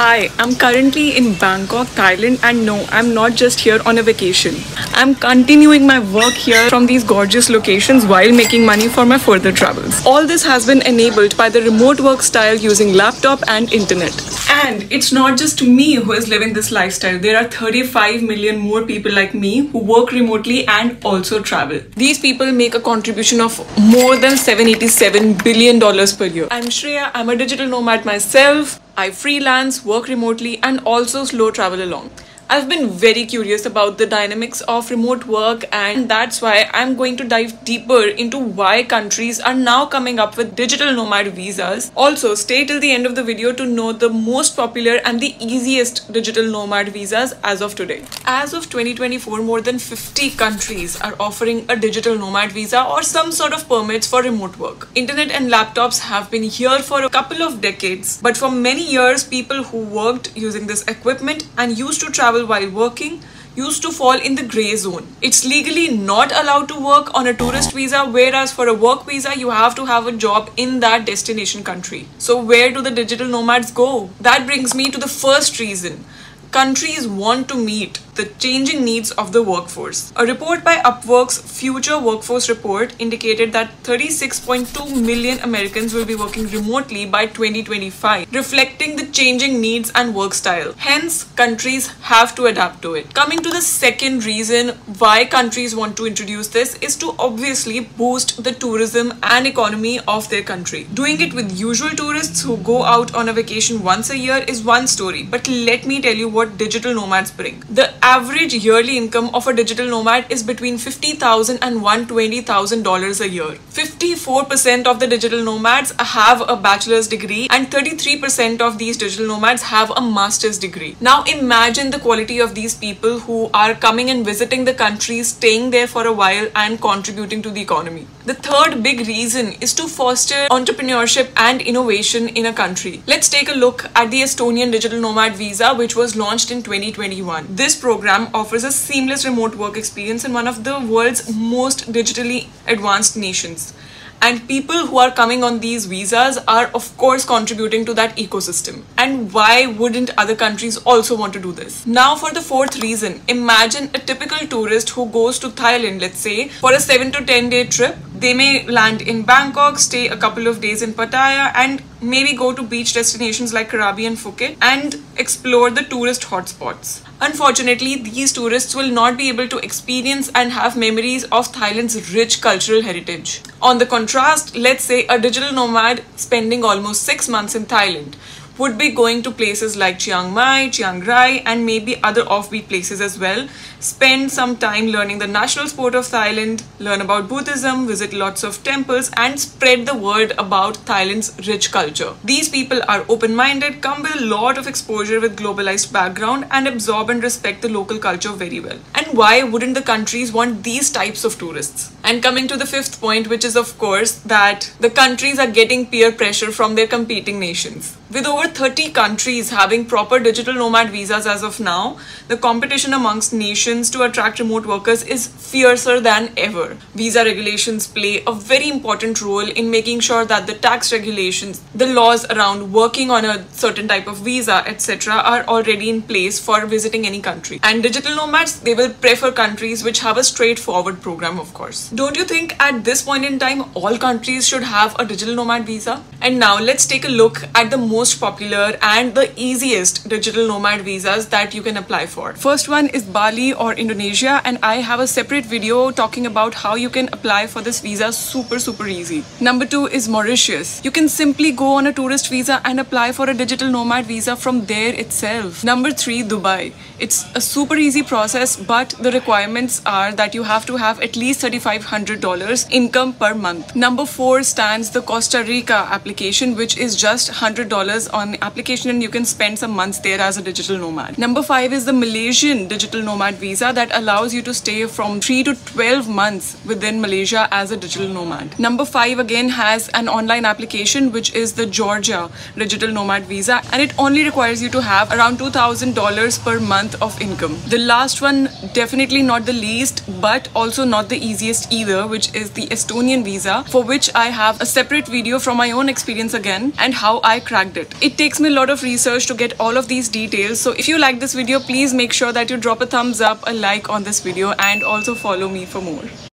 Hi, I'm currently in Bangkok, Thailand, and no, I'm not just here on a vacation. I'm continuing my work here from these gorgeous locations while making money for my further travels. All this has been enabled by the remote work style using laptop and internet. And it's not just me who is living this lifestyle. There are 35 million more people like me who work remotely and also travel. These people make a contribution of more than $787 billion per year. I'm Shreya, I'm a digital nomad myself. I freelance, work remotely, and also slow travel along. I've been very curious about the dynamics of remote work, and that's why I'm going to dive deeper into why countries are now coming up with digital nomad visas. Also, stay till the end of the video to know the most popular and the easiest digital nomad visas as of today. As of 2024, more than 50 countries are offering a digital nomad visa or some sort of permits for remote work. Internet and laptops have been here for a couple of decades, but for many years, people who worked using this equipment and used to travel while working used to fall in the grey zone. It's legally not allowed to work on a tourist visa, whereas for a work visa you have to have a job in that destination country. So where do the digital nomads go? That brings me to the first reason. Countries want to meet the changing needs of the workforce. A report by Upwork's Future Workforce Report indicated that 36.2 million Americans will be working remotely by 2025, reflecting the changing needs and work style. Hence, countries have to adapt to it. Coming to the second reason why countries want to introduce this is to obviously boost the tourism and economy of their country. Doing it with usual tourists who go out on a vacation once a year is one story, but let me tell you what digital nomads bring. The average yearly income of a digital nomad is between $50,000 and $120,000 a year. 54% of the digital nomads have a bachelor's degree and 33% of these digital nomads have a master's degree. Now imagine the quality of these people who are coming and visiting the country, staying there for a while and contributing to the economy. The third big reason is to foster entrepreneurship and innovation in a country. Let's take a look at the Estonian Digital Nomad Visa, which was launched in 2021. This program offers a seamless remote work experience in one of the world's most digitally advanced nations. And people who are coming on these visas are of course contributing to that ecosystem. And why wouldn't other countries also want to do this? Now for the fourth reason, imagine a typical tourist who goes to Thailand, let's say, for a 7 to 10 day trip. They may land in Bangkok, stay a couple of days in Pattaya, and maybe go to beach destinations like Krabi and Phuket and explore the tourist hotspots. Unfortunately, these tourists will not be able to experience and have memories of Thailand's rich cultural heritage. On the contrast, let's say a digital nomad spending almost 6 months in Thailand would be going to places like Chiang Mai, Chiang Rai, and maybe other offbeat places as well. Spend some time learning the national sport of Thailand, learn about Buddhism, visit lots of temples, and spread the word about Thailand's rich culture. These people are open-minded, come with a lot of exposure with globalized background, and absorb and respect the local culture very well. And why wouldn't the countries want these types of tourists? And coming to the fifth point, which is of course that the countries are getting peer pressure from their competing nations. With over 30 countries having proper digital nomad visas as of now, the competition amongst nations to attract remote workers is fiercer than ever. Visa regulations play a very important role in making sure that the tax regulations, the laws around working on a certain type of visa, etc. are already in place for visiting any country. And digital nomads, they will prefer countries which have a straightforward program, of course. Don't you think at this point in time, all countries should have a digital nomad visa? And now let's take a look at the most popular and the easiest digital nomad visas that you can apply for. First one is Bali or Indonesia, and I have a separate video talking about how you can apply for this visa super easy. Number 2 is Mauritius. You can simply go on a tourist visa and apply for a digital nomad visa from there itself. Number 3, Dubai. It's a super easy process, but the requirements are that you have to have at least $3,500 income per month. Number 4 stands the Costa Rica application, which is just $100 on the application, and you can spend some months there as a digital nomad. Number 5 is the Malaysian digital nomad visa that allows you to stay from 3 to 12 months within Malaysia as a digital nomad. Number 5 again has an online application, which is the Georgia digital nomad visa, and it only requires you to have around $2,000 per month of income. The last one, definitely not the least, but also not the easiest either, which is the Estonian visa, for which I have a separate video from my own experience again and how I cracked it. It takes me a lot of research to get all of these details. So if you like this video, please make sure that you drop a thumbs up, a like on this video, and also follow me for more.